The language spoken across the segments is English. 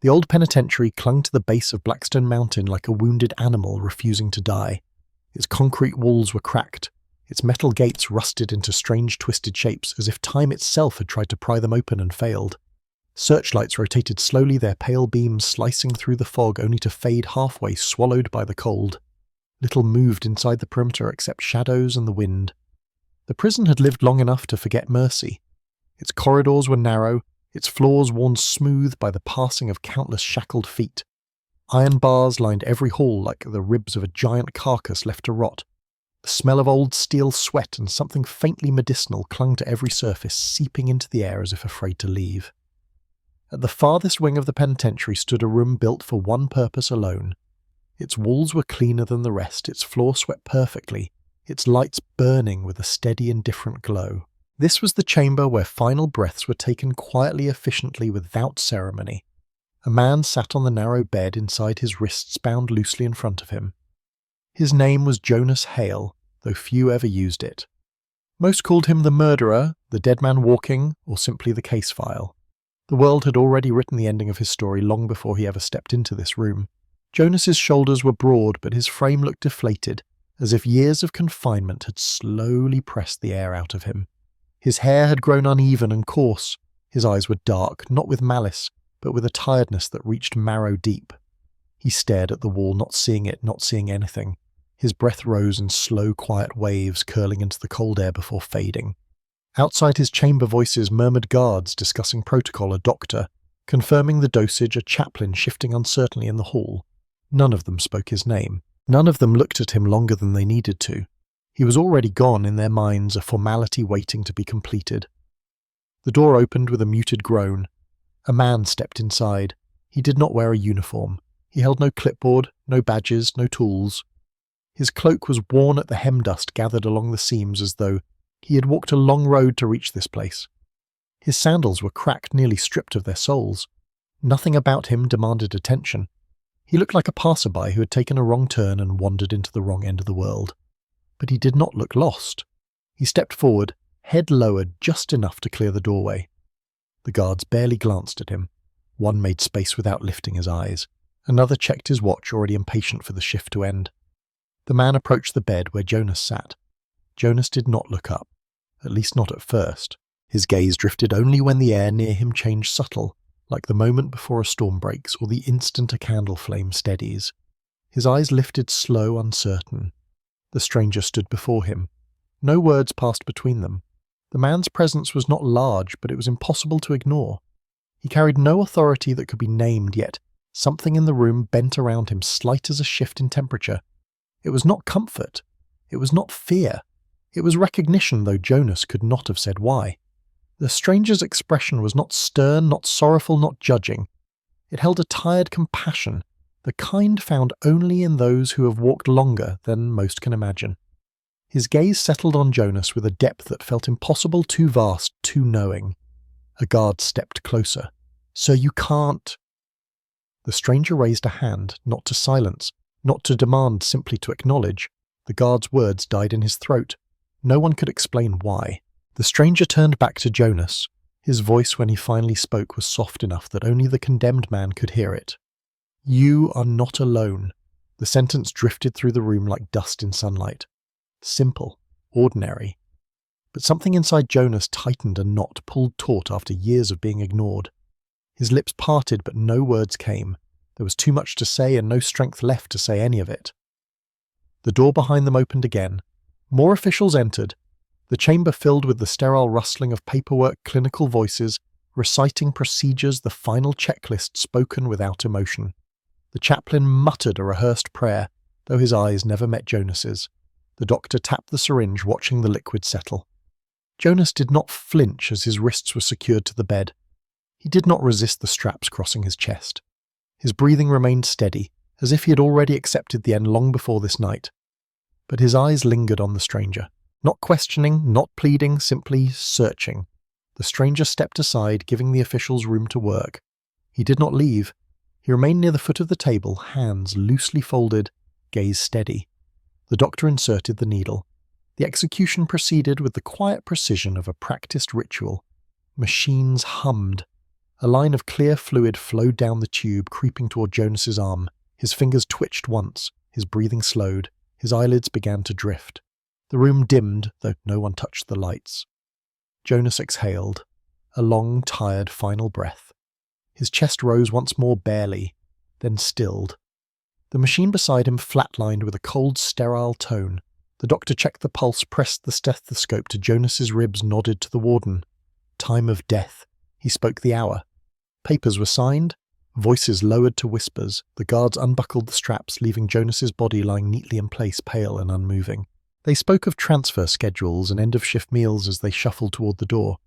The old penitentiary clung to the base of Blackstone Mountain like a wounded animal refusing to die. Its concrete walls were cracked, its metal gates rusted into strange twisted shapes as if time itself had tried to pry them open and failed. Searchlights rotated slowly, their pale beams slicing through the fog only to fade halfway, swallowed by the cold. Little moved inside the perimeter except shadows and the wind. The prison had lived long enough to forget mercy. Its corridors were narrow, its floors worn smooth by the passing of countless shackled feet. Iron bars lined every hall like the ribs of a giant carcass left to rot. The smell of old steel sweat and something faintly medicinal clung to every surface, seeping into the air as if afraid to leave. At the farthest wing of the penitentiary stood a room built for one purpose alone. Its walls were cleaner than the rest, its floor swept perfectly, its lights burning with a steady, indifferent glow. This was the chamber where final breaths were taken quietly, efficiently, without ceremony. A man sat on the narrow bed, inside his wrists bound loosely in front of him. His name was Jonas Hale, though few ever used it. Most called him the murderer, the dead man walking, or simply the case file. The world had already written the ending of his story long before he ever stepped into this room. Jonas's shoulders were broad, but his frame looked deflated, as if years of confinement had slowly pressed the air out of him. His hair had grown uneven and coarse. His eyes were dark, not with malice, but with a tiredness that reached marrow deep. He stared at the wall, not seeing it, not seeing anything. His breath rose in slow, quiet waves, curling into the cold air before fading. Outside his chamber, voices murmured, guards discussing protocol, a doctor confirming the dosage, a chaplain shifting uncertainly in the hall. None of them spoke his name. None of them looked at him longer than they needed to. He was already gone, in their minds, a formality waiting to be completed. The door opened with a muted groan. A man stepped inside. He did not wear a uniform. He held no clipboard, no badges, no tools. His cloak was worn at the hem dust gathered along the seams, as though he had walked a long road to reach this place. His sandals were cracked, nearly stripped of their soles. Nothing about him demanded attention. He looked like a passerby who had taken a wrong turn and wandered into the wrong end of the world. But he did not look lost. He stepped forward, head lowered just enough to clear the doorway. The guards barely glanced at him. One made space without lifting his eyes. Another checked his watch, already impatient for the shift to end. The man approached the bed where Jonas sat. Jonas did not look up, at least not at first. His gaze drifted only when the air near him changed subtle, like the moment before a storm breaks or the instant a candle flame steadies. His eyes lifted slow, uncertain. The stranger stood before him. No words passed between them. The man's presence was not large, but it was impossible to ignore. He carried no authority that could be named, yet something in the room bent around him, slight as a shift in temperature. It was not comfort. It was not fear. It was recognition, though Jonas could not have said why. The stranger's expression was not stern, not sorrowful, not judging. It held a tired compassion, the kind found only in those who have walked longer than most can imagine. His gaze settled on Jonas with a depth that felt impossible, too vast, too knowing. A guard stepped closer. "Sir, you can't." The stranger raised a hand, not to silence, not to demand, simply to acknowledge. The guard's words died in his throat. No one could explain why. The stranger turned back to Jonas. His voice, when he finally spoke, was soft enough that only the condemned man could hear it. "You are not alone." The sentence drifted through the room like dust in sunlight. Simple, ordinary. But something inside Jonas tightened, a knot pulled taut after years of being ignored. His lips parted, but no words came. There was too much to say and no strength left to say any of it. The door behind them opened again. More officials entered. The chamber filled with the sterile rustling of paperwork, clinical voices, reciting procedures, the final checklist spoken without emotion. The chaplain muttered a rehearsed prayer, though his eyes never met Jonas's. The doctor tapped the syringe, watching the liquid settle. Jonas did not flinch as his wrists were secured to the bed. He did not resist the straps crossing his chest. His breathing remained steady, as if he had already accepted the end long before this night. But his eyes lingered on the stranger, not questioning, not pleading, simply searching. The stranger stepped aside, giving the officials room to work. He did not leave. He remained near the foot of the table, hands loosely folded, gaze steady. The doctor inserted the needle. The execution proceeded with the quiet precision of a practiced ritual. Machines hummed. A line of clear fluid flowed down the tube, creeping toward Jonas's arm. His fingers twitched once, his breathing slowed, his eyelids began to drift. The room dimmed, though no one touched the lights. Jonas exhaled, a long, tired final breath. His chest rose once more barely, then stilled. The machine beside him flatlined with a cold, sterile tone. The doctor checked the pulse, pressed the stethoscope to Jonas's ribs, nodded to the warden. Time of death. He spoke the hour. Papers were signed, voices lowered to whispers. The guards unbuckled the straps, leaving Jonas's body lying neatly in place, pale and unmoving. They spoke of transfer schedules and end-of-shift meals as they shuffled toward the door.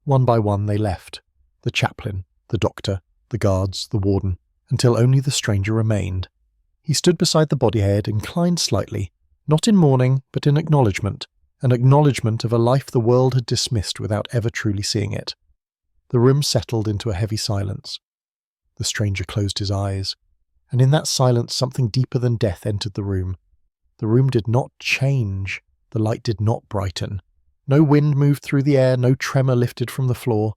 One by one they left. The chaplain, the doctor, the guards, the warden, until only the stranger remained. He stood beside the bodyhead, inclined slightly, not in mourning, but in acknowledgement, an acknowledgement of a life the world had dismissed without ever truly seeing it. The room settled into a heavy silence. The stranger closed his eyes, and in that silence something deeper than death entered the room. The room did not change, the light did not brighten. No wind moved through the air, no tremor lifted from the floor.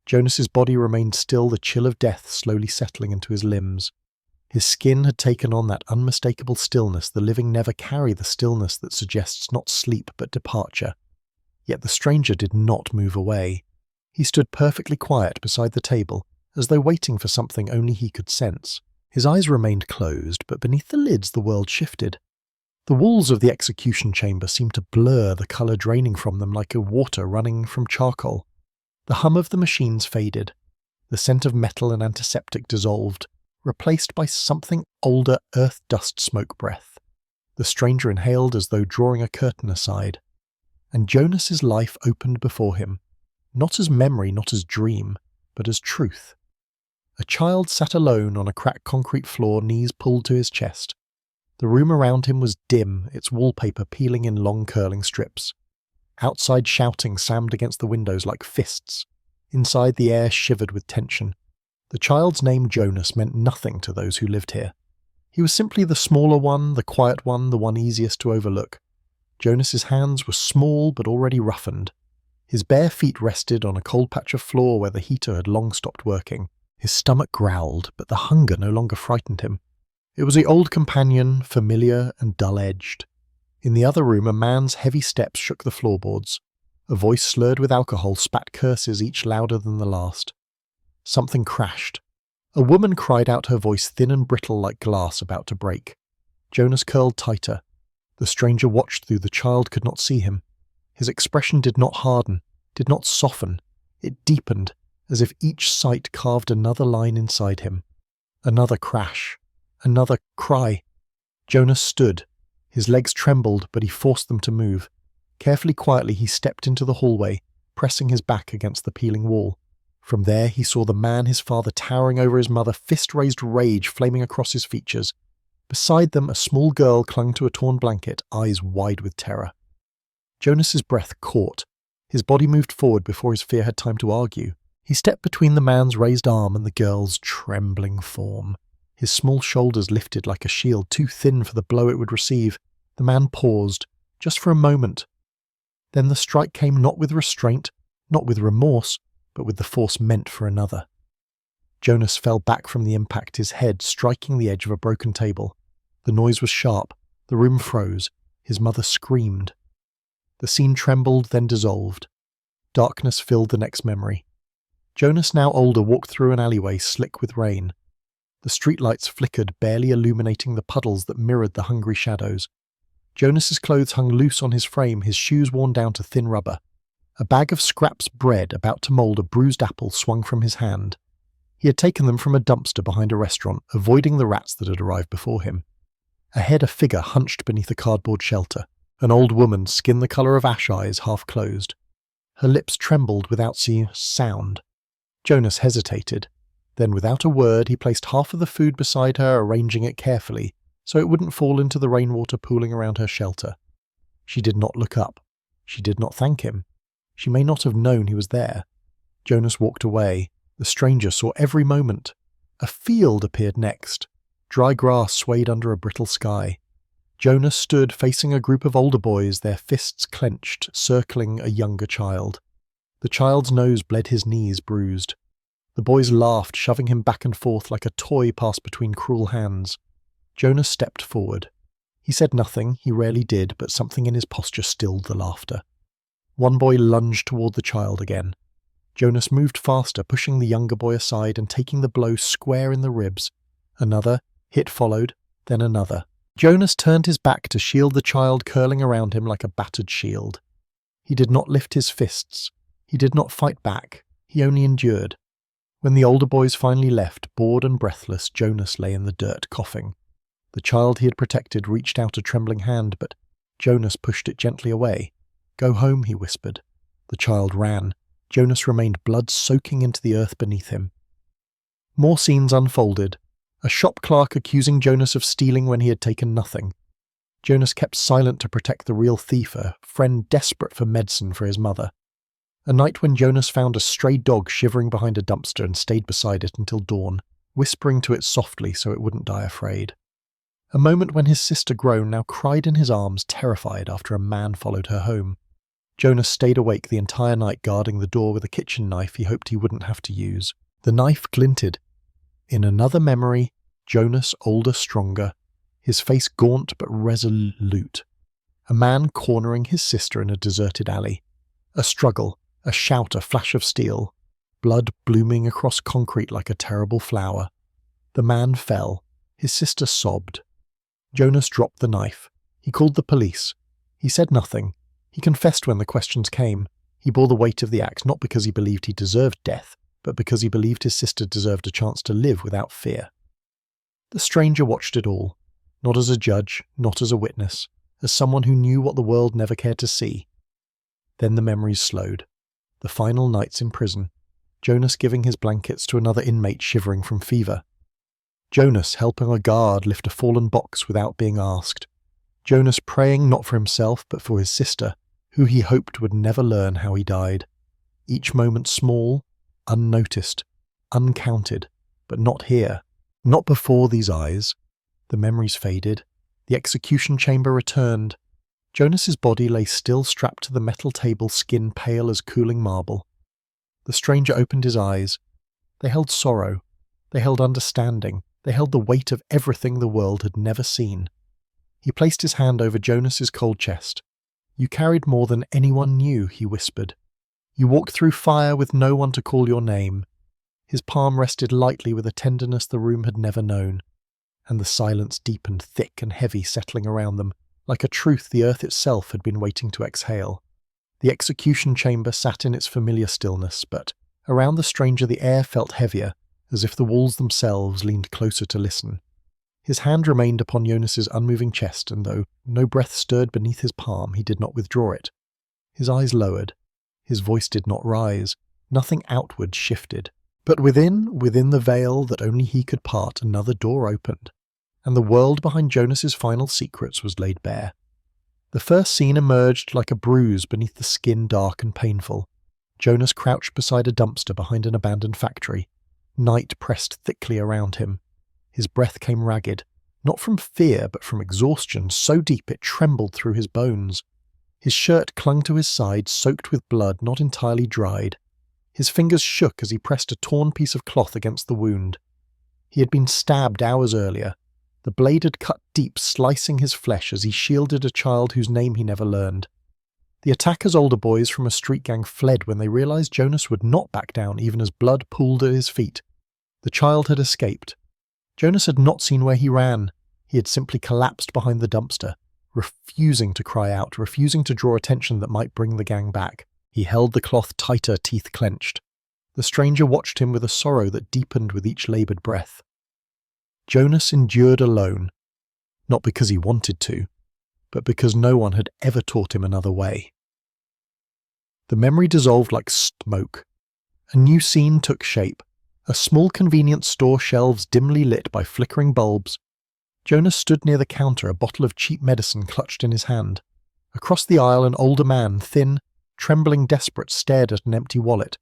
Jonas's body remained still, the chill of death slowly settling into his limbs. His skin had taken on that unmistakable stillness. The living never carry the stillness that suggests not sleep but departure. Yet the stranger did not move away. He stood perfectly quiet beside the table, as though waiting for something only he could sense. His eyes remained closed, but beneath the lids the world shifted. The walls of the execution chamber seemed to blur, the colour draining from them like a water running from charcoal. The hum of the machines faded. The scent of metal and antiseptic dissolved, replaced by something older earth dust smoke breath. The stranger inhaled as though drawing a curtain aside. And Jonas's life opened before him, not as memory, not as dream, but as truth. A child sat alone on a cracked concrete floor, knees pulled to his chest. The room around him was dim, its wallpaper peeling in long curling strips. Outside shouting slammed against the windows like fists. Inside the air shivered with tension. The child's name Jonas meant nothing to those who lived here. He was simply the smaller one, the quiet one, the one easiest to overlook. Jonas's hands were small but already roughened. His bare feet rested on a cold patch of floor where the heater had long stopped working. His stomach growled, but the hunger no longer frightened him. It was the old companion, familiar and dull-edged. In the other room, a man's heavy steps shook the floorboards. A voice slurred with alcohol spat curses, each louder than the last. Something crashed. A woman cried out, her voice thin and brittle like glass about to break. Jonas curled tighter. The stranger watched through. The child could not see him. His expression did not harden, did not soften. It deepened, as if each sight carved another line inside him. Another crash. Another cry. Jonas stood. His legs trembled, but he forced them to move. Carefully, quietly, he stepped into the hallway, pressing his back against the peeling wall. From there, he saw the man, his father, towering over his mother, fist-raised rage flaming across his features. Beside them, a small girl clung to a torn blanket, eyes wide with terror. Jonas's breath caught. His body moved forward before his fear had time to argue. He stepped between the man's raised arm and the girl's trembling form. His small shoulders lifted like a shield, too thin for the blow it would receive. The man paused, just for a moment. Then the strike came, not with restraint, not with remorse, but with the force meant for another. Jonas fell back from the impact, his head striking the edge of a broken table. The noise was sharp. The room froze. His mother screamed. The scene trembled, then dissolved. Darkness filled the next memory. Jonas, now older, walked through an alleyway slick with rain. The streetlights flickered, barely illuminating the puddles that mirrored the hungry shadows. Jonas's clothes hung loose on his frame, his shoes worn down to thin rubber. A bag of scraps bread about to mould a bruised apple swung from his hand. He had taken them from a dumpster behind a restaurant, avoiding the rats that had arrived before him. Ahead, a figure hunched beneath a cardboard shelter. An old woman, skin the colour of ash eyes, half closed. Her lips trembled without sound. Jonas hesitated. Then, without a word, he placed half of the food beside her, arranging it carefully, so it wouldn't fall into the rainwater pooling around her shelter. She did not look up. She did not thank him. She may not have known he was there. Jonas walked away. The stranger saw every moment. A field appeared next. Dry grass swayed under a brittle sky. Jonas stood facing a group of older boys, their fists clenched, circling a younger child. The child's nose bled, his knees bruised. The boys laughed, shoving him back and forth like a toy passed between cruel hands. Jonas stepped forward. He said nothing, he rarely did, but something in his posture stilled the laughter. One boy lunged toward the child again. Jonas moved faster, pushing the younger boy aside and taking the blow square in the ribs. Another hit followed, then another. Jonas turned his back to shield the child curling around him like a battered shield. He did not lift his fists. He did not fight back. He only endured. When the older boys finally left, bored and breathless, Jonas lay in the dirt, coughing. The child he had protected reached out a trembling hand, but Jonas pushed it gently away. "Go home," he whispered. The child ran. Jonas remained blood soaking into the earth beneath him. More scenes unfolded. A shop clerk accusing Jonas of stealing when he had taken nothing. Jonas kept silent to protect the real thief, a friend desperate for medicine for his mother. A night when Jonas found a stray dog shivering behind a dumpster and stayed beside it until dawn, whispering to it softly so it wouldn't die afraid. A moment when his sister, grown, now cried in his arms, terrified after a man followed her home. Jonas stayed awake the entire night guarding the door with a kitchen knife he hoped he wouldn't have to use. The knife glinted. In another memory, Jonas, older, stronger, his face gaunt but resolute. A man cornering his sister in a deserted alley. A struggle, a shout, a flash of steel. Blood blooming across concrete like a terrible flower. The man fell. His sister sobbed. Jonas dropped the knife. He called the police. He said nothing. He confessed when the questions came. He bore the weight of the axe not because he believed he deserved death, but because he believed his sister deserved a chance to live without fear. The stranger watched it all, not as a judge, not as a witness, as someone who knew what the world never cared to see. Then the memories slowed. The final nights in prison. Jonas giving his blankets to another inmate shivering from fever. Jonas helping a guard lift a fallen box without being asked. Jonas praying not for himself but for his sister, who he hoped would never learn how he died. Each moment small, unnoticed, uncounted, but not here, not before these eyes. The memories faded. The execution chamber returned. Jonas's body lay still strapped to the metal table, skin pale as cooling marble. The stranger opened his eyes. They held sorrow. They held understanding. They held the weight of everything the world had never seen. He placed his hand over Jonas's cold chest. "You carried more than anyone knew," he whispered. "You walked through fire with no one to call your name." His palm rested lightly with a tenderness the room had never known, and the silence deepened thick and heavy, settling around them, like a truth the earth itself had been waiting to exhale. The execution chamber sat in its familiar stillness, but around the stranger the air felt heavier, as if the walls themselves leaned closer to listen. His hand remained upon Jonas's unmoving chest, and though no breath stirred beneath his palm, he did not withdraw it. His eyes lowered. His voice did not rise. Nothing outward shifted. But within the veil that only he could part, another door opened, and the world behind Jonas's final secrets was laid bare. The first scene emerged like a bruise beneath the skin, dark and painful. Jonas crouched beside a dumpster behind an abandoned factory. Night pressed thickly around him. His breath came ragged, not from fear but from exhaustion, so deep it trembled through his bones. His shirt clung to his side, soaked with blood, not entirely dried. His fingers shook as he pressed a torn piece of cloth against the wound. He had been stabbed hours earlier. The blade had cut deep, slicing his flesh as he shielded a child whose name he never learned. The attacker's older boys from a street gang fled when they realized Jonas would not back down even as blood pooled at his feet. The child had escaped. Jonas had not seen where he ran. He had simply collapsed behind the dumpster, refusing to cry out, refusing to draw attention that might bring the gang back. He held the cloth tighter, teeth clenched. The stranger watched him with a sorrow that deepened with each laboured breath. Jonas endured alone, not because he wanted to, but because no one had ever taught him another way. The memory dissolved like smoke. A new scene took shape. A small convenience store, shelves dimly lit by flickering bulbs. Jonas stood near the counter, a bottle of cheap medicine clutched in his hand. Across the aisle, an older man, thin, trembling, desperate, stared at an empty wallet.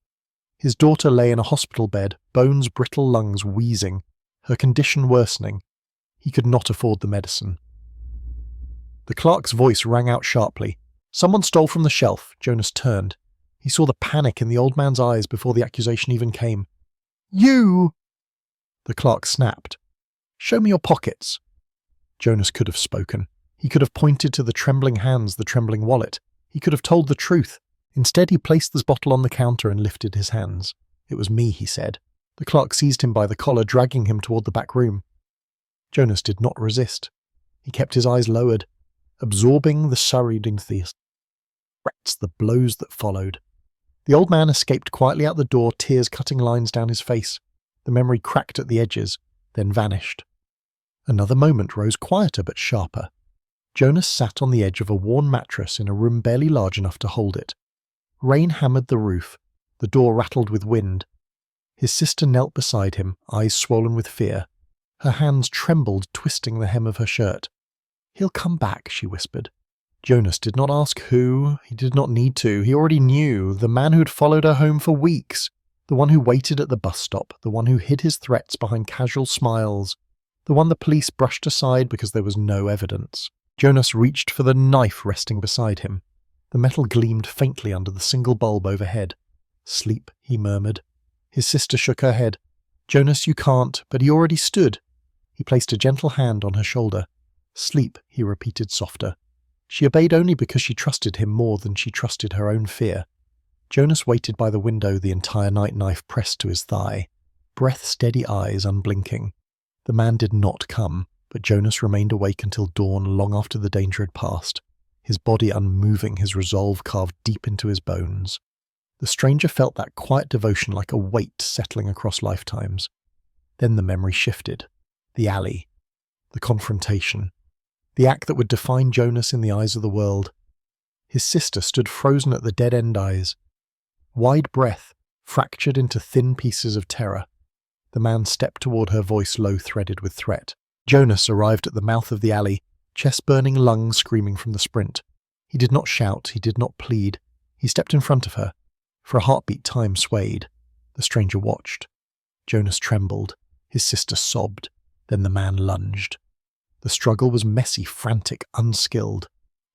His daughter lay in a hospital bed, bones, brittle lungs, wheezing, her condition worsening. He could not afford the medicine. The clerk's voice rang out sharply. "Someone stole from the shelf." Jonas turned. He saw the panic in the old man's eyes before the accusation even came. You! The clerk snapped. Show me your pockets. Jonas could have spoken. He could have pointed to the trembling hands, the trembling wallet. He could have told the truth. Instead, he placed this bottle on the counter and lifted his hands. It was me, he said. The clerk seized him by the collar, dragging him toward the back room. Jonas did not resist. He kept his eyes lowered, absorbing the surrounding threats, the blows that followed. The old man escaped quietly out the door, tears cutting lines down his face. The memory cracked at the edges, then vanished. Another moment rose quieter but sharper. Jonas sat on the edge of a worn mattress in a room barely large enough to hold it. Rain hammered the roof. The door rattled with wind. His sister knelt beside him, eyes swollen with fear. Her hands trembled, twisting the hem of her shirt. He'll come back, she whispered. Jonas did not ask who. He did not need to. He already knew. The man who'd followed her home for weeks. The one who waited at the bus stop. The one who hid his threats behind casual smiles. The one the police brushed aside because there was no evidence. Jonas reached for the knife resting beside him. The metal gleamed faintly under the single bulb overhead. Sleep, he murmured. His sister shook her head. Jonas, you can't, but he already stood. He placed a gentle hand on her shoulder. Sleep, he repeated softer. She obeyed only because she trusted him more than she trusted her own fear. Jonas waited by the window, the entire night, knife pressed to his thigh. Breath-steady eyes unblinking. The man did not come, but Jonas remained awake until dawn, long after the danger had passed, his body unmoving, his resolve carved deep into his bones. The stranger felt that quiet devotion like a weight settling across lifetimes. Then the memory shifted. The alley. The confrontation. The act that would define Jonas in the eyes of the world. His sister stood frozen at the dead-end eyes. Wide breath, fractured into thin pieces of terror. The man stepped toward her, voice low-threaded with threat. Jonas arrived at the mouth of the alley, chest-burning lungs screaming from the sprint. He did not shout, he did not plead. He stepped in front of her. For a heartbeat, time swayed. The stranger watched. Jonas trembled. His sister sobbed. Then the man lunged. The struggle was messy, frantic, unskilled.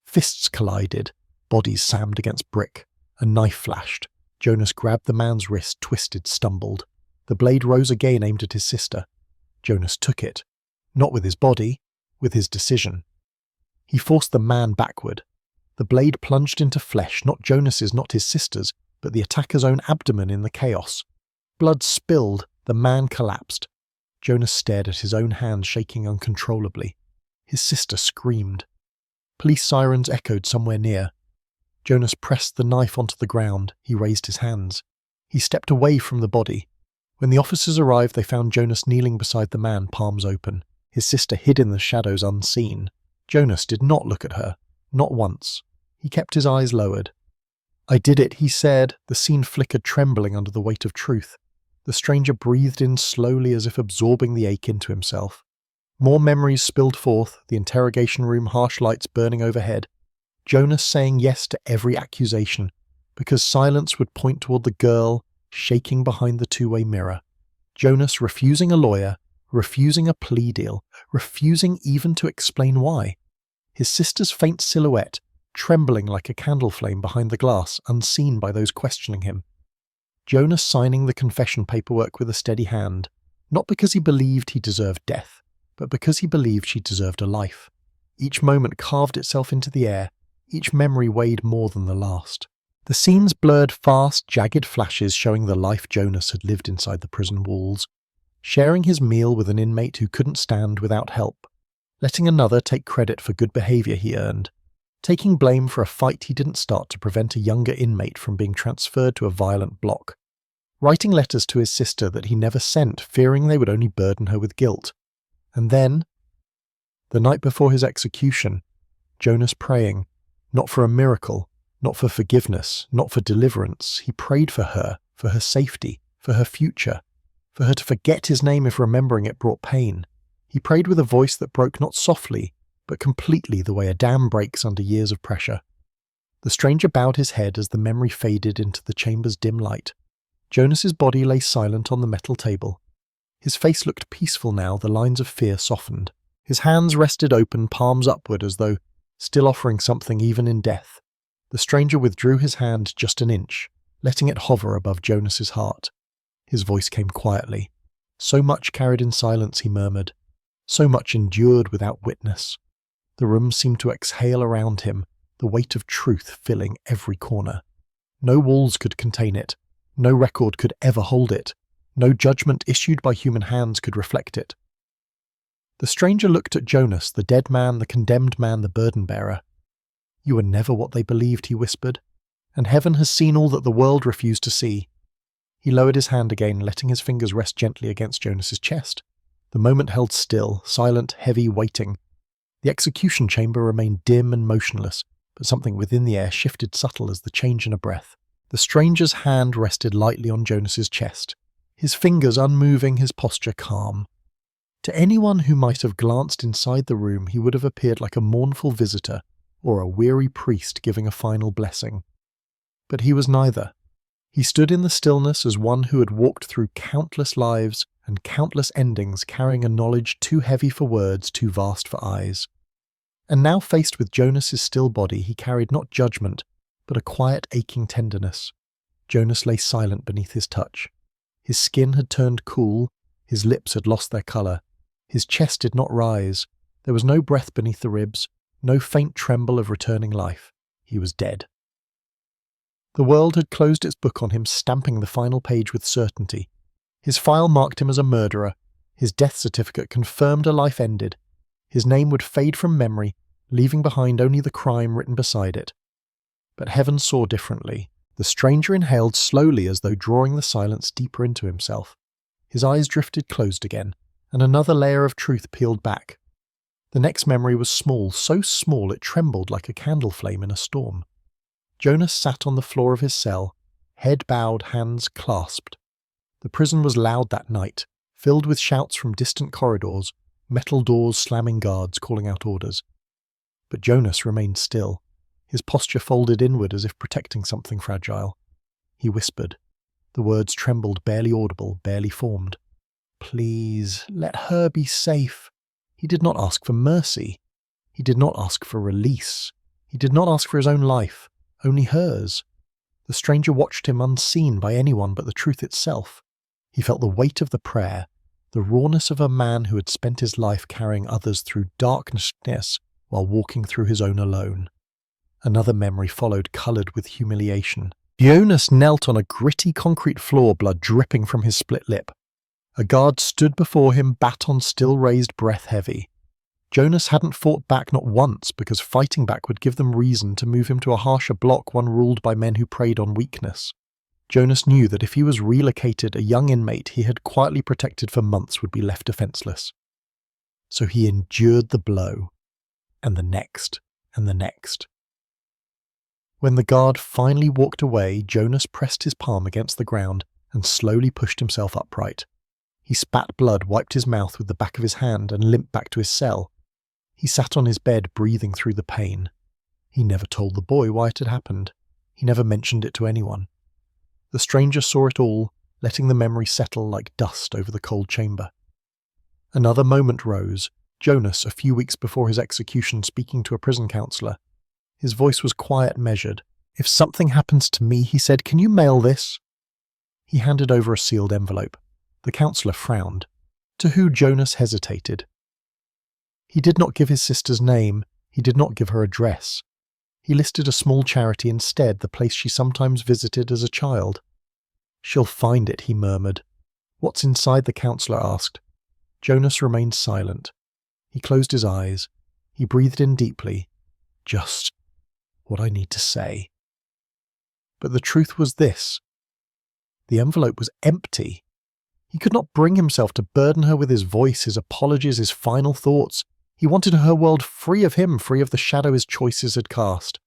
Fists collided. Bodies slammed against brick. A knife flashed. Jonas grabbed the man's wrist, twisted, stumbled. The blade rose again, aimed at his sister. Jonas took it. Not with his body, with his decision. He forced the man backward. The blade plunged into flesh, not Jonas's, not his sister's, but the attacker's own abdomen in the chaos. Blood spilled. The man collapsed. Jonas stared at his own hands shaking uncontrollably. His sister screamed. Police sirens echoed somewhere near. Jonas pressed the knife onto the ground. He raised his hands. He stepped away from the body. When the officers arrived, they found Jonas kneeling beside the man, palms open. His sister hid in the shadows unseen. Jonas did not look at her. Not once. He kept his eyes lowered. I did it, he said. The scene flickered, trembling under the weight of truth. The stranger breathed in slowly as if absorbing the ache into himself. More memories spilled forth, the interrogation room, harsh lights burning overhead. Jonas saying yes to every accusation, because silence would point toward the girl shaking behind the two-way mirror. Jonas refusing a lawyer, refusing a plea deal, refusing even to explain why. His sister's faint silhouette, trembling like a candle flame behind the glass, unseen by those questioning him. Jonas signing the confession paperwork with a steady hand, not because he believed he deserved death, but because he believed she deserved a life. Each moment carved itself into the air, each memory weighed more than the last. The scenes blurred fast, jagged flashes showing the life Jonas had lived inside the prison walls, sharing his meal with an inmate who couldn't stand without help, letting another take credit for good behavior he earned, taking blame for a fight he didn't start to prevent a younger inmate from being transferred to a violent block, writing letters to his sister that he never sent, fearing they would only burden her with guilt. And then, the night before his execution, Jonas praying, not for a miracle, not for forgiveness, not for deliverance. He prayed for her safety, for her future, for her to forget his name if remembering it brought pain. He prayed with a voice that broke not softly, but completely the way a dam breaks under years of pressure. The stranger bowed his head as the memory faded into the chamber's dim light. Jonas's body lay silent on the metal table. His face looked peaceful now, the lines of fear softened. His hands rested open, palms upward, as though still offering something even in death. The stranger withdrew his hand just an inch, letting it hover above Jonas's heart. His voice came quietly. So much carried in silence, he murmured. So much endured without witness. The room seemed to exhale around him, the weight of truth filling every corner. No walls could contain it. No record could ever hold it. No judgment issued by human hands could reflect it. The stranger looked at Jonas, the dead man, the condemned man, the burden-bearer. "You were never what they believed," he whispered, "and heaven has seen all that the world refused to see." He lowered his hand again, letting his fingers rest gently against Jonas's chest. The moment held still, silent, heavy, waiting. The execution chamber remained dim and motionless, but something within the air shifted subtle as the change in a breath. The stranger's hand rested lightly on Jonas's chest, his fingers unmoving, his posture calm. To anyone who might have glanced inside the room, he would have appeared like a mournful visitor or a weary priest giving a final blessing. But he was neither. He stood in the stillness as one who had walked through countless lives and countless endings, carrying a knowledge too heavy for words, too vast for eyes. And now, faced with Jonas's still body, he carried not judgment, but a quiet, aching tenderness. Jonas lay silent beneath his touch. His skin had turned cool, his lips had lost their colour. His chest did not rise. There was no breath beneath the ribs, no faint tremble of returning life. He was dead. The world had closed its book on him, stamping the final page with certainty. His file marked him as a murderer. His death certificate confirmed a life ended. His name would fade from memory, leaving behind only the crime written beside it. But heaven saw differently. The stranger inhaled slowly as though drawing the silence deeper into himself. His eyes drifted closed again, and another layer of truth peeled back. The next memory was small, so small it trembled like a candle flame in a storm. Jonas sat on the floor of his cell, head bowed, hands clasped. The prison was loud that night, filled with shouts from distant corridors, metal doors slamming, guards calling out orders. But Jonas remained still, his posture folded inward as if protecting something fragile. He whispered. The words trembled, barely audible, barely formed. "Please, let her be safe." He did not ask for mercy. He did not ask for release. He did not ask for his own life, only hers. The stranger watched him unseen by anyone but the truth itself. He felt the weight of the prayer, the rawness of a man who had spent his life carrying others through darkness while walking through his own alone. Another memory followed, coloured with humiliation. Jonas knelt on a gritty concrete floor, blood dripping from his split lip. A guard stood before him, baton still raised, breath heavy. Jonas hadn't fought back not once, because fighting back would give them reason to move him to a harsher block, one ruled by men who preyed on weakness. Jonas knew that if he was relocated, a young inmate he had quietly protected for months would be left defenceless. So he endured the blow, and the next, and the next. When the guard finally walked away, Jonas pressed his palm against the ground and slowly pushed himself upright. He spat blood, wiped his mouth with the back of his hand, and limped back to his cell. He sat on his bed, breathing through the pain. He never told the boy why it had happened. He never mentioned it to anyone. The stranger saw it all, letting the memory settle like dust over the cold chamber. Another moment rose, Jonas, a few weeks before his execution, speaking to a prison counsellor. His voice was quiet, measured. "If something happens to me," he said, "can you mail this?" He handed over a sealed envelope. The counsellor frowned. To who Jonas hesitated. He did not give his sister's name. He did not give her address. He listed a small charity instead, the place she sometimes visited as a child. "She'll find it," he murmured. "What's inside?" the counsellor asked. Jonas remained silent. He closed his eyes. He breathed in deeply. Just what I need to say. But the truth was this. The envelope was empty. He could not bring himself to burden her with his voice, his apologies, his final thoughts. He wanted her world free of him, free of the shadow his choices had cast.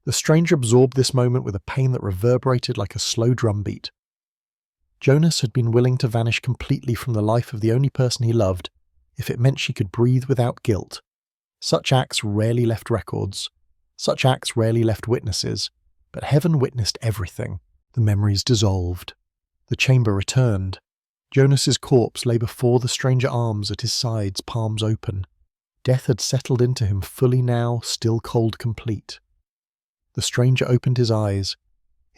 The stranger absorbed this moment with a pain that reverberated like a slow drumbeat. Jonas had been willing to vanish completely from the life of the only person he loved, if it meant she could breathe without guilt. Such acts rarely left records. Such acts rarely left witnesses. But heaven witnessed everything. The memories dissolved. The chamber returned. Jonas's corpse lay before the stranger, arms at his sides, palms open. Death had settled into him fully now, still cold complete. The stranger opened his eyes.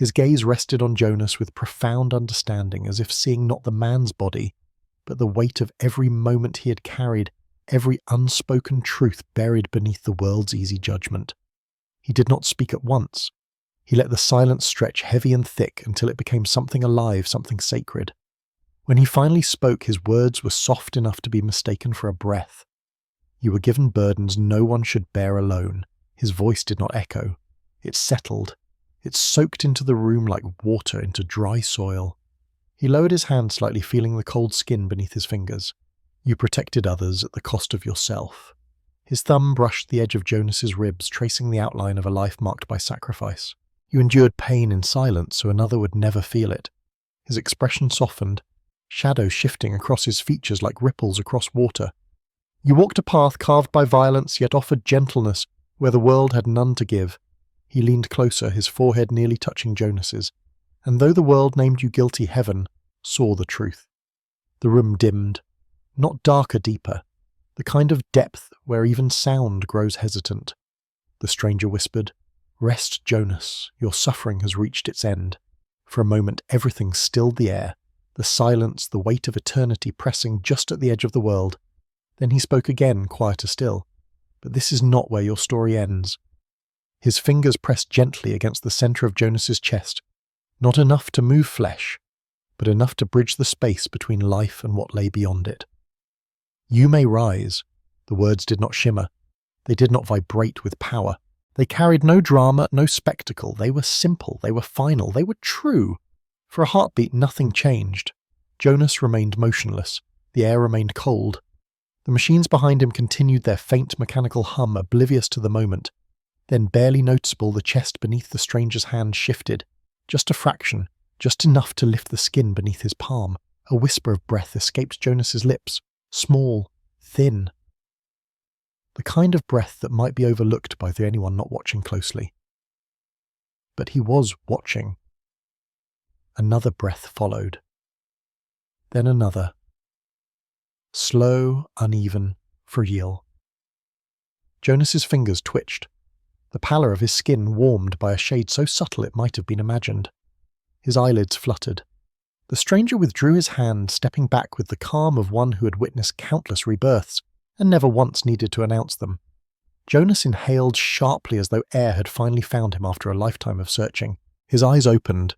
His gaze rested on Jonas with profound understanding, as if seeing not the man's body, but the weight of every moment he had carried, every unspoken truth buried beneath the world's easy judgment. He did not speak at once. He let the silence stretch heavy and thick until it became something alive, something sacred. When he finally spoke, his words were soft enough to be mistaken for a breath. You were given burdens no one should bear alone. His voice did not echo. It settled. It soaked into the room like water into dry soil. He lowered his hand slightly, feeling the cold skin beneath his fingers. You protected others at the cost of yourself. His thumb brushed the edge of Jonas's ribs, tracing the outline of a life marked by sacrifice. You endured pain in silence so another would never feel it. His expression softened, shadows shifting across his features like ripples across water. You walked a path carved by violence, yet offered gentleness where the world had none to give. He leaned closer, his forehead nearly touching Jonas's, and though the world named you guilty, heaven saw the truth. The room dimmed, not darker, deeper, the kind of depth where even sound grows hesitant. The stranger whispered, "Rest, Jonas, your suffering has reached its end." For a moment everything stilled the air, the silence, the weight of eternity pressing just at the edge of the world. Then he spoke again, quieter still. "But this is not where your story ends." His fingers pressed gently against the center of Jonas's chest, not enough to move flesh, but enough to bridge the space between life and what lay beyond it. "You may rise." The words did not shimmer. They did not vibrate with power. They carried no drama, no spectacle. They were simple, they were final, they were true. For a heartbeat, nothing changed. Jonas remained motionless. The air remained cold. The machines behind him continued their faint mechanical hum, oblivious to the moment. Then, barely noticeable, the chest beneath the stranger's hand shifted. Just a fraction, just enough to lift the skin beneath his palm. A whisper of breath escaped Jonas's lips. Small, thin. The kind of breath that might be overlooked by anyone not watching closely. But he was watching. Another breath followed. Then another. Slow, uneven, fragile. Jonas's fingers twitched. The pallor of his skin warmed by a shade so subtle it might have been imagined. His eyelids fluttered. The stranger withdrew his hand, stepping back with the calm of one who had witnessed countless rebirths, and never once needed to announce them. Jonas inhaled sharply as though air had finally found him after a lifetime of searching. His eyes opened.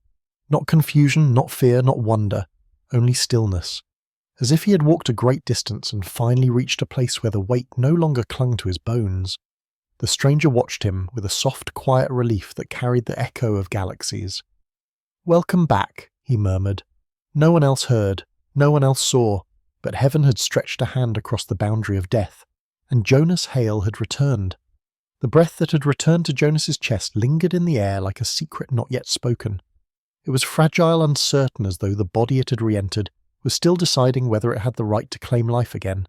Not confusion, not fear, not wonder, only stillness. As if he had walked a great distance and finally reached a place where the weight no longer clung to his bones. The stranger watched him with a soft, quiet relief that carried the echo of galaxies. "Welcome back," he murmured. No one else heard, no one else saw, but heaven had stretched a hand across the boundary of death, and Jonas Hale had returned. The breath that had returned to Jonas's chest lingered in the air like a secret not yet spoken. It was fragile, uncertain, as though the body it had re-entered was still deciding whether it had the right to claim life again.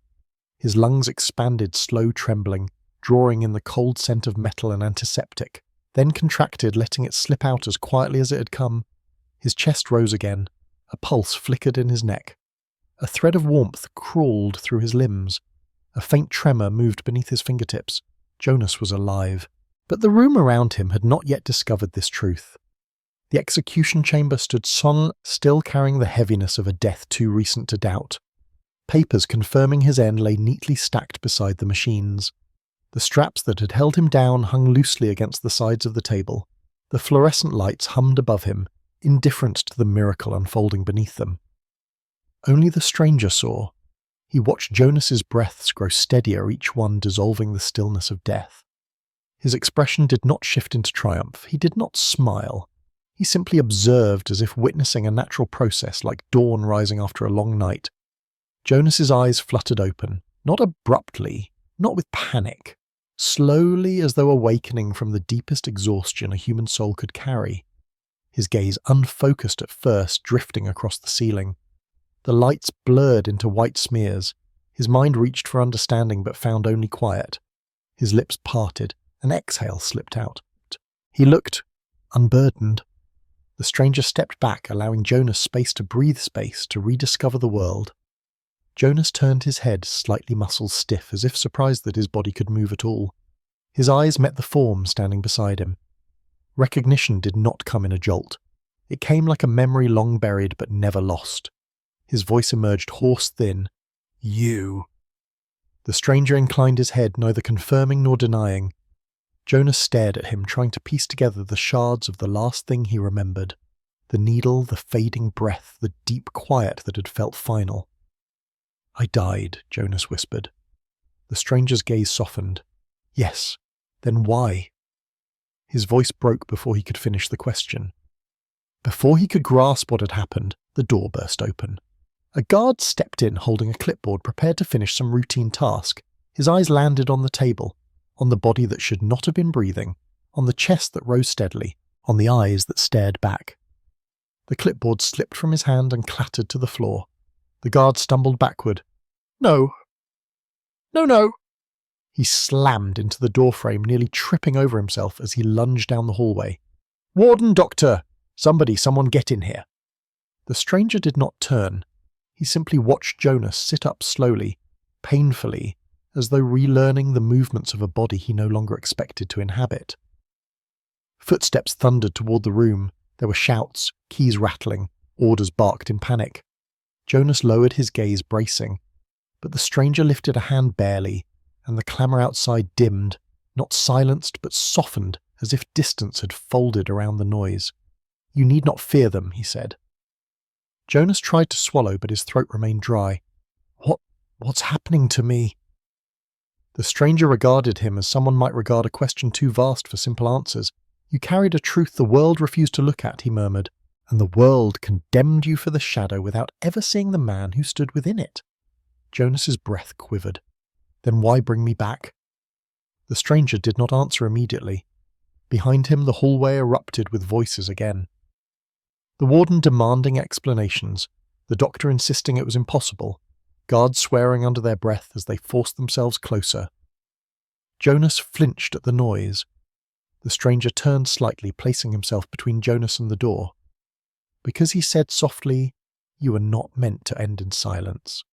His lungs expanded, slow trembling, drawing in the cold scent of metal and antiseptic, then contracted, letting it slip out as quietly as it had come. His chest rose again. A pulse flickered in his neck. A thread of warmth crawled through his limbs. A faint tremor moved beneath his fingertips. Jonas was alive. But the room around him had not yet discovered this truth. The execution chamber stood still, carrying the heaviness of a death too recent to doubt. Papers confirming his end lay neatly stacked beside the machines. The straps that had held him down hung loosely against the sides of the table. The fluorescent lights hummed above him, indifferent to the miracle unfolding beneath them. Only the stranger saw. He watched Jonas's breaths grow steadier, each one dissolving the stillness of death. His expression did not shift into triumph. He did not smile. He simply observed, as if witnessing a natural process like dawn rising after a long night. Jonas's eyes fluttered open, not abruptly, not with panic, slowly, as though awakening from the deepest exhaustion a human soul could carry. His gaze unfocused at first, drifting across the ceiling. The lights blurred into white smears. His mind reached for understanding but found only quiet. His lips parted. An exhale slipped out. He looked unburdened. The stranger stepped back, allowing Jonas space to breathe, space to rediscover the world. Jonas turned his head, slightly muscles stiff, as if surprised that his body could move at all. His eyes met the form standing beside him. Recognition did not come in a jolt. It came like a memory long buried but never lost. His voice emerged hoarse thin. You. The stranger inclined his head, neither confirming nor denying. Jonas stared at him, trying to piece together the shards of the last thing he remembered. The needle, the fading breath, the deep quiet that had felt final. I died, Jonas whispered. The stranger's gaze softened. Yes, then why? His voice broke before he could finish the question. Before he could grasp what had happened, the door burst open. A guard stepped in holding a clipboard, prepared to finish some routine task. His eyes landed on the table, on the body that should not have been breathing, on the chest that rose steadily, on the eyes that stared back. The clipboard slipped from his hand and clattered to the floor. The guard stumbled backward. No. No. He slammed into the doorframe, nearly tripping over himself as he lunged down the hallway. Warden, doctor! Someone get in here. The stranger did not turn. He simply watched Jonas sit up slowly, painfully, as though relearning the movements of a body he no longer expected to inhabit. Footsteps thundered toward the room. There were shouts, keys rattling, orders barked in panic. Jonas lowered his gaze, bracing, but the stranger lifted a hand barely, and the clamour outside dimmed, not silenced but softened, as if distance had folded around the noise. You need not fear them, he said. Jonas tried to swallow, but his throat remained dry. What's happening to me? The stranger regarded him as someone might regard a question too vast for simple answers. You carried a truth the world refused to look at, he murmured, and the world condemned you for the shadow without ever seeing the man who stood within it. Jonas's breath quivered. Then why bring me back? The stranger did not answer immediately. Behind him the hallway erupted with voices again. The warden demanding explanations, the doctor insisting it was impossible, guards swearing under their breath as they forced themselves closer. Jonas flinched at the noise. The stranger turned slightly, placing himself between Jonas and the door. Because he said softly, "You are not meant to end in silence."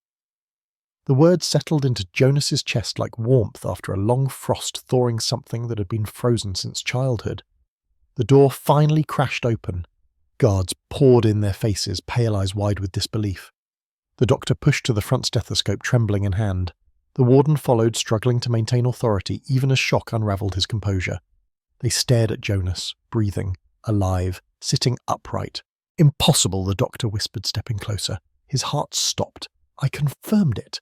The words settled into Jonas's chest like warmth after a long frost thawing something that had been frozen since childhood. The door finally crashed open. Guards poured in their faces, pale eyes wide with disbelief. The doctor pushed to the front stethoscope, trembling in hand. The warden followed, struggling to maintain authority, even as shock unravelled his composure. They stared at Jonas, breathing, alive, sitting upright. Impossible, the doctor whispered, stepping closer. His heart stopped. I confirmed it.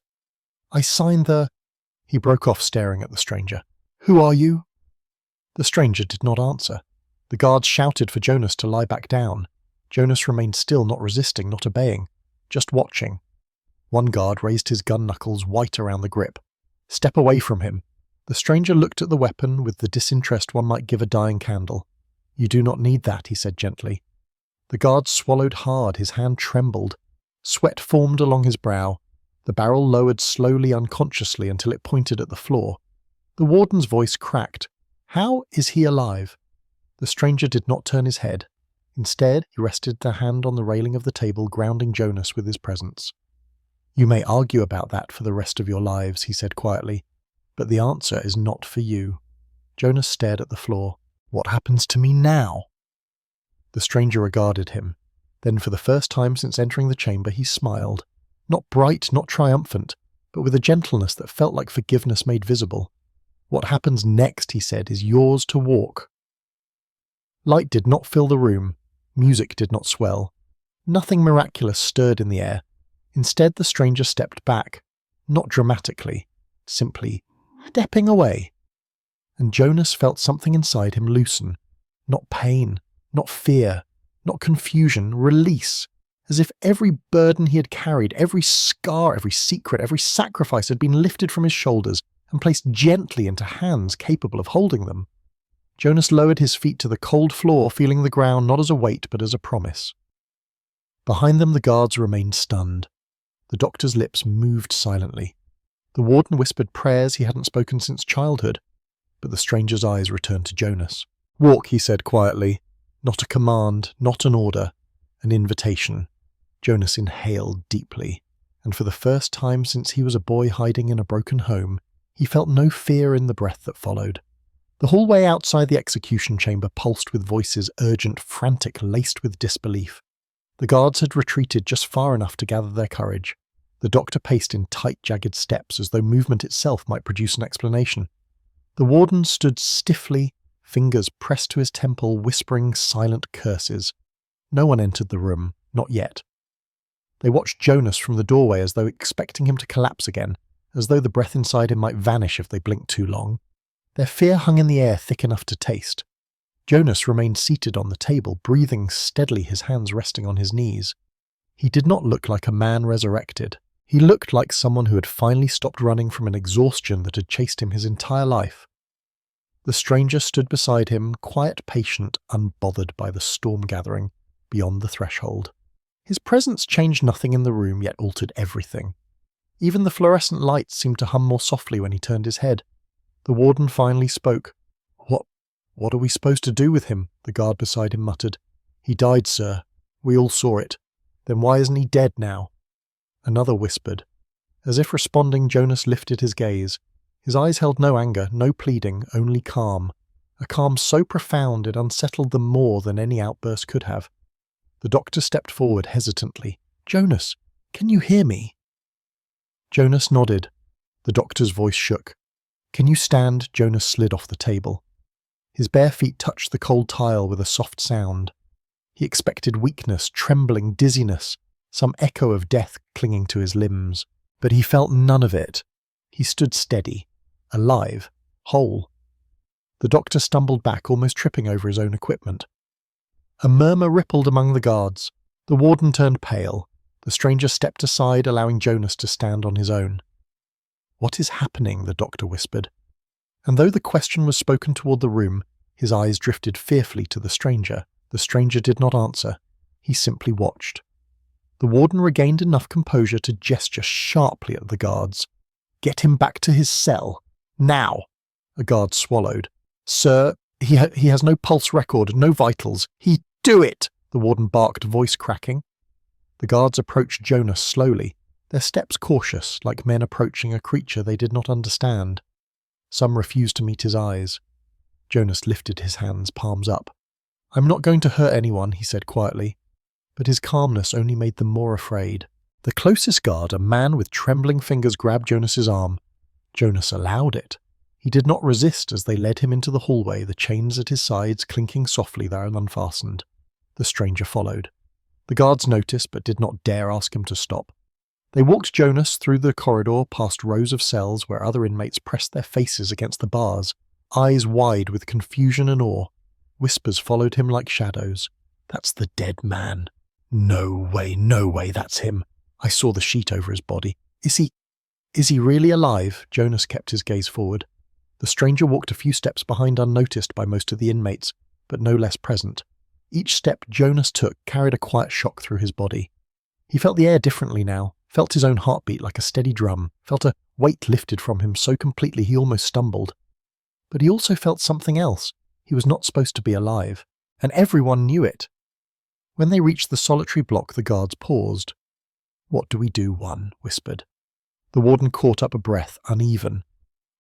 I signed the... He broke off, staring at the stranger. Who are you? The stranger did not answer. The guards shouted for Jonas to lie back down. Jonas remained still, not resisting, not obeying, just watching. One guard raised his gun knuckles white around the grip. Step away from him. The stranger looked at the weapon with the disinterest one might give a dying candle. You do not need that, he said gently. The guard swallowed hard, his hand trembled. Sweat formed along his brow. The barrel lowered slowly, unconsciously, until it pointed at the floor. The warden's voice cracked. How is he alive? The stranger did not turn his head. Instead, he rested a hand on the railing of the table, grounding Jonas with his presence. You may argue about that for the rest of your lives, he said quietly, but the answer is not for you. Jonas stared at the floor. What happens to me now? The stranger regarded him. Then, for the first time since entering the chamber, he smiled. Not bright, not triumphant, but with a gentleness that felt like forgiveness made visible. What happens next, he said, is yours to walk. Light did not fill the room. Music did not swell. Nothing miraculous stirred in the air. Instead, the stranger stepped back, not dramatically, simply stepping away. And Jonas felt something inside him loosen. Not pain, not fear, not confusion, release. As if every burden he had carried, every scar, every secret, every sacrifice had been lifted from his shoulders and placed gently into hands capable of holding them. Jonas lowered his feet to the cold floor, feeling the ground not as a weight but as a promise. Behind them the guards remained stunned. The doctor's lips moved silently. The warden whispered prayers he hadn't spoken since childhood, but the stranger's eyes returned to Jonas. Walk, he said quietly. Not a command, not an order, an invitation. Jonas inhaled deeply, and for the first time since he was a boy hiding in a broken home, he felt no fear in the breath that followed. The hallway outside the execution chamber pulsed with voices urgent, frantic, laced with disbelief. The guards had retreated just far enough to gather their courage. The doctor paced in tight, jagged steps as though movement itself might produce an explanation. The warden stood stiffly, fingers pressed to his temple, whispering silent curses. No one entered the room, not yet. They watched Jonas from the doorway as though expecting him to collapse again, as though the breath inside him might vanish if they blinked too long. Their fear hung in the air thick enough to taste. Jonas remained seated on the table, breathing steadily, his hands resting on his knees. He did not look like a man resurrected. He looked like someone who had finally stopped running from an exhaustion that had chased him his entire life. The stranger stood beside him, quiet, patient, unbothered by the storm gathering beyond the threshold. His presence changed nothing in the room, yet altered everything. Even the fluorescent lights seemed to hum more softly when he turned his head. The warden finally spoke. What are we supposed to do with him?" the guard beside him muttered. "He died, sir. We all saw it. Then why isn't he dead now?" Another whispered. As if responding, Jonas lifted his gaze. His eyes held no anger, no pleading, only calm. A calm so profound it unsettled them more than any outburst could have. The doctor stepped forward hesitantly. "Jonas, can you hear me?" Jonas nodded. The doctor's voice shook. "Can you stand?" Jonas slid off the table. His bare feet touched the cold tile with a soft sound. He expected weakness, trembling, dizziness, some echo of death clinging to his limbs. But he felt none of it. He stood steady, alive, whole. The doctor stumbled back, almost tripping over his own equipment. A murmur rippled among the guards. The warden turned pale. The stranger stepped aside, allowing Jonas to stand on his own. "What is happening?" the doctor whispered. And though the question was spoken toward the room, his eyes drifted fearfully to the stranger. The stranger did not answer. He simply watched. The warden regained enough composure to gesture sharply at the guards. "Get him back to his cell. Now!" A guard swallowed. "Sir, he has no pulse record, no vitals. Do it!" the warden barked, voice cracking. The guards approached Jonas slowly, their steps cautious, like men approaching a creature they did not understand. Some refused to meet his eyes. Jonas lifted his hands, palms up. "I'm not going to hurt anyone," he said quietly. But his calmness only made them more afraid. The closest guard, a man with trembling fingers, grabbed Jonas's arm. Jonas allowed it. He did not resist as they led him into the hallway, the chains at his sides clinking softly there and unfastened. The stranger followed. The guards noticed but did not dare ask him to stop. They walked Jonas through the corridor past rows of cells where other inmates pressed their faces against the bars, eyes wide with confusion and awe. Whispers followed him like shadows. "That's the dead man." No way, that's him. I saw the sheet over his body. Is he really alive?" Jonas kept his gaze forward. The stranger walked a few steps behind, unnoticed by most of the inmates, but no less present. Each step Jonas took carried a quiet shock through his body. He felt the air differently now, felt his own heartbeat like a steady drum, felt a weight lifted from him so completely he almost stumbled. But he also felt something else. He was not supposed to be alive, and everyone knew it. When they reached the solitary block, the guards paused. "What do we do?" one whispered. The warden caught up a breath, uneven.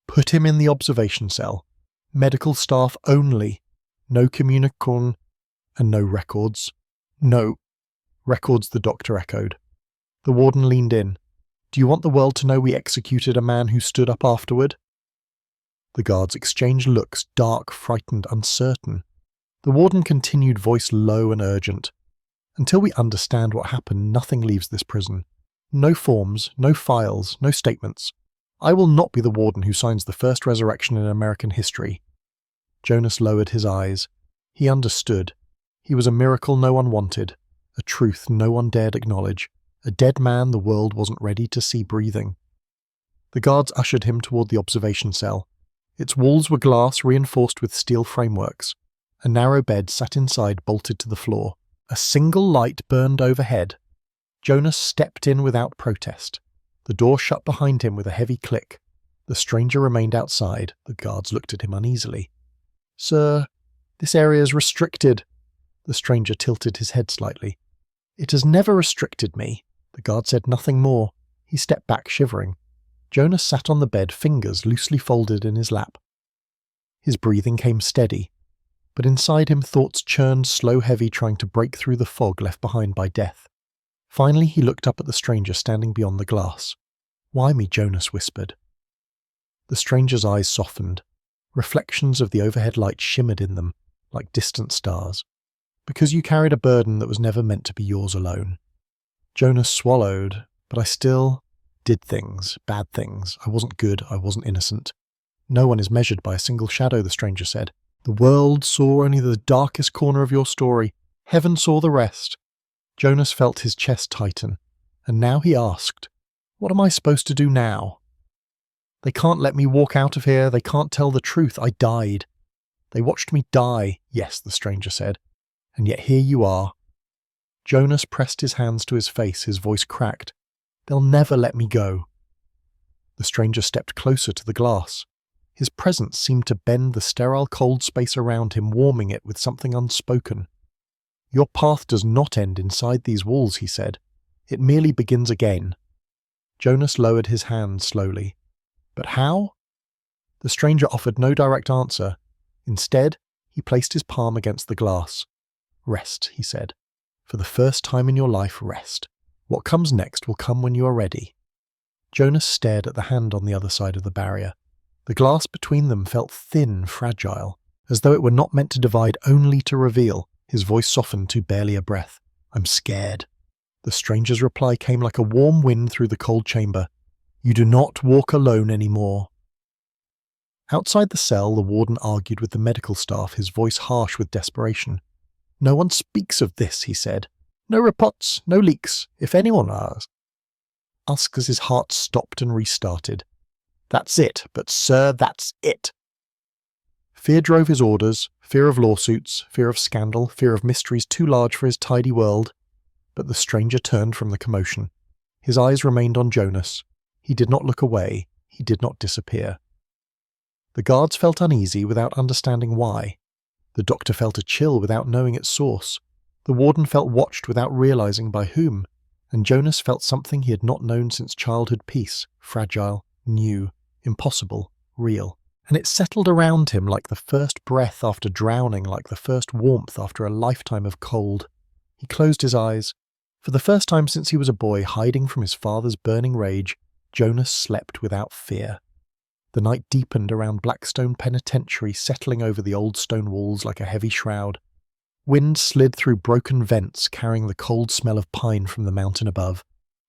"Put him in the observation cell. Medical staff only. No communicon, and no records." "No records," the doctor echoed. The warden leaned in. "Do you want the world to know we executed a man who stood up afterward?" The guards exchanged looks, dark, frightened, uncertain. The warden continued, voice low and urgent. "Until we understand what happened, nothing leaves this prison. No forms, no files, no statements. I will not be the warden who signs the first resurrection in American history." Jonas lowered his eyes. He understood. He was a miracle no one wanted, a truth no one dared acknowledge, a dead man the world wasn't ready to see breathing. The guards ushered him toward the observation cell. Its walls were glass reinforced with steel frameworks. A narrow bed sat inside, bolted to the floor. A single light burned overhead. Jonas stepped in without protest. The door shut behind him with a heavy click. The stranger remained outside. The guards looked at him uneasily. "Sir, this area is restricted." The stranger tilted his head slightly. "It has never restricted me." The guard said nothing more. He stepped back, shivering. Jonas sat on the bed, fingers loosely folded in his lap. His breathing came steady, but inside him thoughts churned slow heavy, trying to break through the fog left behind by death. Finally he looked up at the stranger standing beyond the glass. "Why me?" Jonas whispered. The stranger's eyes softened. Reflections of the overhead light shimmered in them, like distant stars. "Because you carried a burden that was never meant to be yours alone." Jonas swallowed, "But I still did things, bad things. I wasn't good, I wasn't innocent." "No one is measured by a single shadow," the stranger said. "The world saw only the darkest corner of your story. Heaven saw the rest." Jonas felt his chest tighten, and now he asked, "What am I supposed to do now?" "They can't let me walk out of here. They can't tell the truth. I died." "They watched me die." "Yes," the stranger said. "And yet here you are." Jonas pressed his hands to his face, his voice cracked. "They'll never let me go." The stranger stepped closer to the glass. His presence seemed to bend the sterile cold space around him, warming it with something unspoken. "Your path does not end inside these walls," he said. "It merely begins again." Jonas lowered his hand slowly. "But how?" The stranger offered no direct answer. Instead, he placed his palm against the glass. "Rest," he said. "For the first time in your life, rest. What comes next will come when you are ready." Jonas stared at the hand on the other side of the barrier. The glass between them felt thin, fragile, as though it were not meant to divide, only to reveal. His voice softened to barely a breath. "I'm scared." The stranger's reply came like a warm wind through the cold chamber. "You do not walk alone anymore." Outside the cell, the warden argued with the medical staff, his voice harsh with desperation. "No one speaks of this," he said. "No reports, no leaks. If anyone asks as his heart stopped and restarted. "That's it, but sir, that's it." Fear drove his orders, fear of lawsuits, fear of scandal, fear of mysteries too large for his tidy world. But the stranger turned from the commotion. His eyes remained on Jonas. He did not look away. He did not disappear. The guards felt uneasy without understanding why. The doctor felt a chill without knowing its source. The warden felt watched without realizing by whom. And Jonas felt something he had not known since childhood: peace, fragile, new, impossible, real. And it settled around him like the first breath after drowning, like the first warmth after a lifetime of cold. He closed his eyes. For the first time since he was a boy, hiding from his father's burning rage, Jonas slept without fear. The night deepened around Blackstone Penitentiary, settling over the old stone walls like a heavy shroud. Wind slid through broken vents, carrying the cold smell of pine from the mountain above.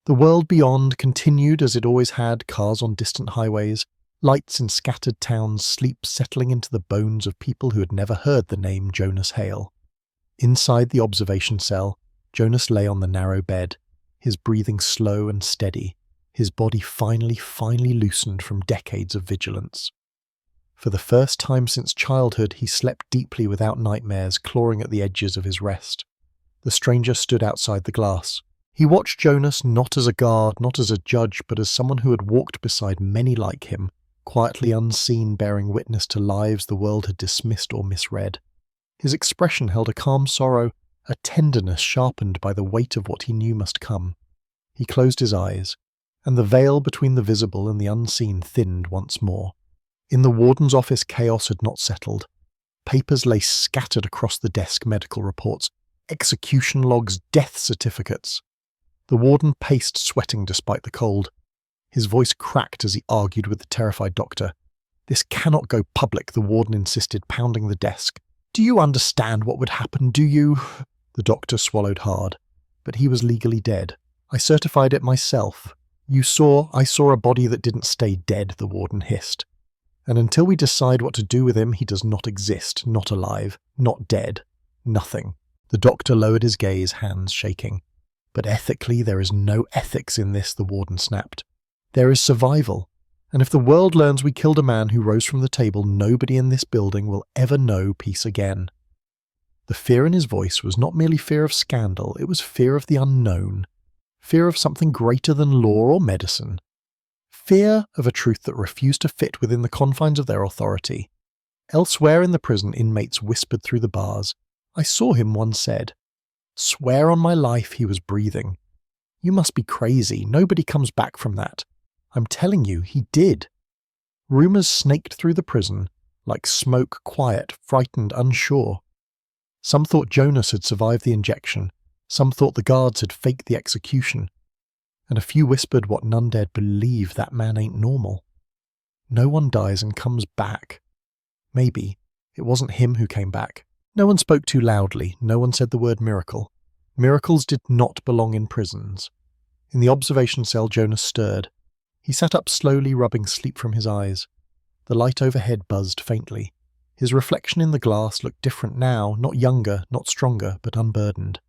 The world beyond continued as it always had, cars on distant highways, lights in scattered towns, sleep settling into the bones of people who had never heard the name Jonas Hale. Inside the observation cell, Jonas lay on the narrow bed, his breathing slow and steady, his body finally loosened from decades of vigilance. For the first time since childhood, he slept deeply without nightmares clawing at the edges of his rest. The stranger stood outside the glass. He watched Jonas not as a guard, not as a judge, but as someone who had walked beside many like him, quietly unseen, bearing witness to lives the world had dismissed or misread. His expression held a calm sorrow, a tenderness sharpened by the weight of what he knew must come. He closed his eyes, and the veil between the visible and the unseen thinned once more. In the warden's office, chaos had not settled. Papers lay scattered across the desk: medical reports, execution logs, death certificates. The warden paced, sweating despite the cold. His voice cracked as he argued with the terrified doctor. "This cannot go public," the warden insisted, pounding the desk. "Do you understand what would happen, do you?" The doctor swallowed hard. "But he was legally dead. I certified it myself." I saw a body that didn't stay dead," the warden hissed. "And until we decide what to do with him, he does not exist, not alive, not dead, nothing." The doctor lowered his gaze, hands shaking. "But ethically, there is no ethics in this," the warden snapped. "There is survival. And if the world learns we killed a man who rose from the table, nobody in this building will ever know peace again." The fear in his voice was not merely fear of scandal, it was fear of the unknown. Fear of something greater than law or medicine. Fear of a truth that refused to fit within the confines of their authority. Elsewhere in the prison, inmates whispered through the bars. "I saw him," one said. "Swear on my life he was breathing." "You must be crazy. Nobody comes back from that." "I'm telling you, he did." Rumours snaked through the prison, like smoke, quiet, frightened, unsure. Some thought Jonas had survived the injection, some thought the guards had faked the execution, and a few whispered what none dared believe: that man ain't normal. No one dies and comes back. Maybe it wasn't him who came back. No one spoke too loudly, no one said the word miracle. Miracles did not belong in prisons. In the observation cell, Jonas stirred. He sat up slowly, rubbing sleep from his eyes. The light overhead buzzed faintly. His reflection in the glass looked different now, not younger, not stronger, but unburdened.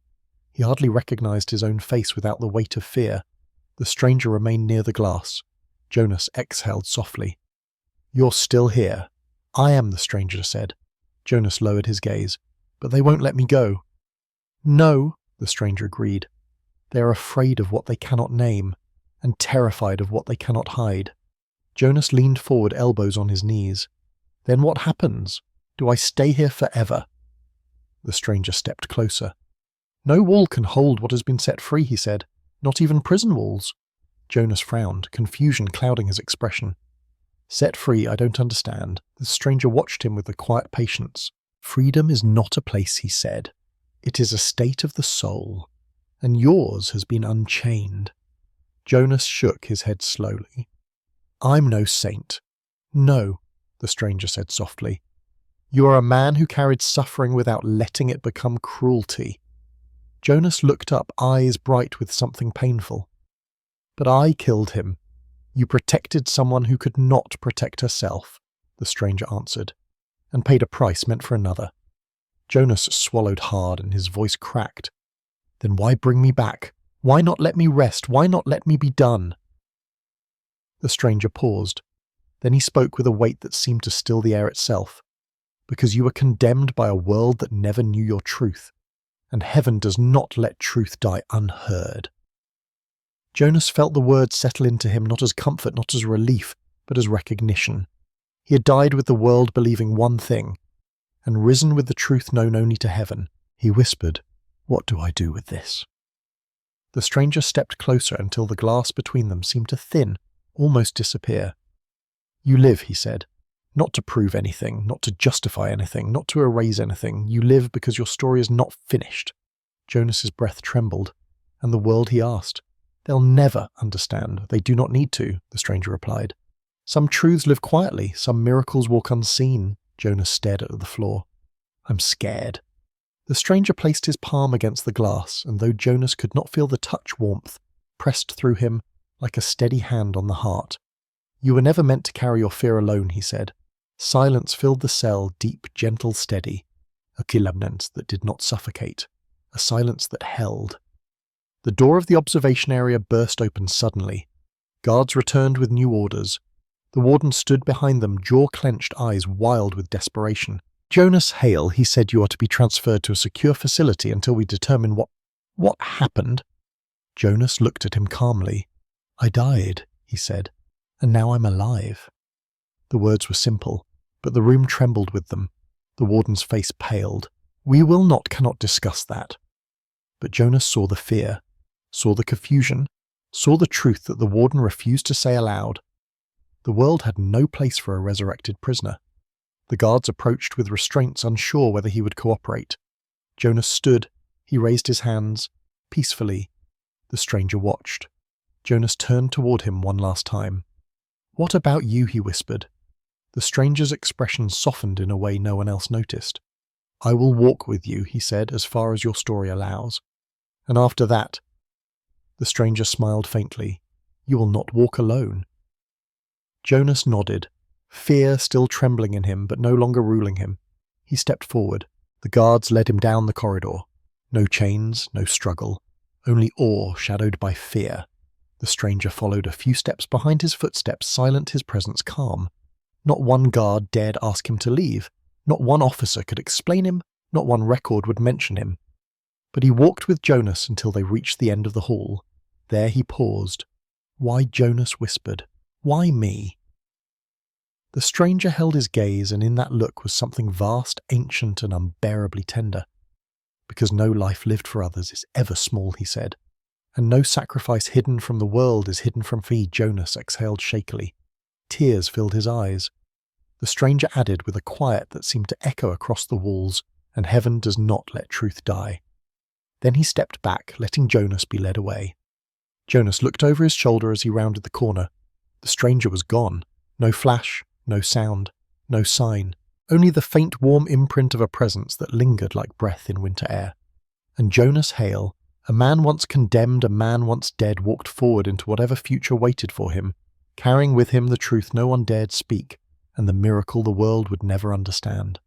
He hardly recognized his own face without the weight of fear. The stranger remained near the glass. Jonas exhaled softly. "You're still here." "I am," the stranger said. Jonas lowered his gaze. "But they won't let me go." "No," the stranger agreed. "They are afraid of what they cannot name, and terrified of what they cannot hide." Jonas leaned forward, elbows on his knees. "Then what happens? Do I stay here forever?" The stranger stepped closer. "No wall can hold what has been set free," he said. "Not even prison walls." Jonas frowned, confusion clouding his expression. "Set free, I don't understand." The stranger watched him with a quiet patience. "Freedom is not a place," he said. "It is a state of the soul, and yours has been unchained." Jonas shook his head slowly. "I'm no saint." "No," the stranger said softly. "You are a man who carried suffering without letting it become cruelty." Jonas looked up, eyes bright with something painful. "But I killed him." "You protected someone who could not protect herself," the stranger answered, "and paid a price meant for another." Jonas swallowed hard and his voice cracked. "Then why bring me back? Why not let me rest? Why not let me be done?" The stranger paused. Then he spoke with a weight that seemed to still the air itself. "Because you were condemned by a world that never knew your truth, and heaven does not let truth die unheard." Jonas felt the words settle into him not as comfort, not as relief, but as recognition. He had died with the world believing one thing, and risen with the truth known only to heaven. He whispered, "What do I do with this?" The stranger stepped closer until the glass between them seemed to thin, almost disappear. "You live," he said, "not to prove anything, not to justify anything, not to erase anything. You live because your story is not finished." Jonas's breath trembled, and the world he asked. "They'll never understand. They do not need to," the stranger replied. "Some truths live quietly, some miracles walk unseen." Jonas stared at the floor. "I'm scared." The stranger placed his palm against the glass, and though Jonas could not feel the touch warmth, pressed through him like a steady hand on the heart. "You were never meant to carry your fear alone," he said. Silence filled the cell, deep, gentle, steady. A silence that did not suffocate. A silence that held. The door of the observation area burst open suddenly. Guards returned with new orders. The warden stood behind them, jaw clenched, eyes wild with desperation. "Jonas Hale," he said, "you are to be transferred to a secure facility until we determine what happened." Jonas looked at him calmly. "I died," he said, "and now I'm alive." The words were simple, but the room trembled with them. The warden's face paled. "We cannot discuss that." But Jonas saw the fear, saw the confusion, saw the truth that the warden refused to say aloud. The world had no place for a resurrected prisoner. The guards approached with restraints, unsure whether he would cooperate. Jonas stood. He raised his hands. Peacefully. The stranger watched. Jonas turned toward him one last time. "What about you?" he whispered. The stranger's expression softened in a way no one else noticed. "I will walk with you," he said, "as far as your story allows. And after that—" The stranger smiled faintly. "You will not walk alone." Jonas nodded, fear still trembling in him but no longer ruling him. He stepped forward. The guards led him down the corridor. No chains, no struggle, only awe shadowed by fear. The stranger followed a few steps behind his footsteps, silent, his presence calm. Not one guard dared ask him to leave. Not one officer could explain him. Not one record would mention him. But he walked with Jonas until they reached the end of the hall. There he paused. "Why?" Jonas whispered. "Why me?" The stranger held his gaze, and in that look was something vast, ancient, and unbearably tender. "Because no life lived for others is ever small," he said. "And no sacrifice hidden from the world is hidden from me." Jonas exhaled shakily. Tears filled his eyes. The stranger added with a quiet that seemed to echo across the walls, "And heaven does not let truth die." Then he stepped back, letting Jonas be led away. Jonas looked over his shoulder as he rounded the corner. The stranger was gone. No flash, no sound, no sign. Only the faint warm imprint of a presence that lingered like breath in winter air. And Jonas Hale, a man once condemned, a man once dead, walked forward into whatever future waited for him, carrying with him the truth no one dared speak, and the miracle the world would never understand.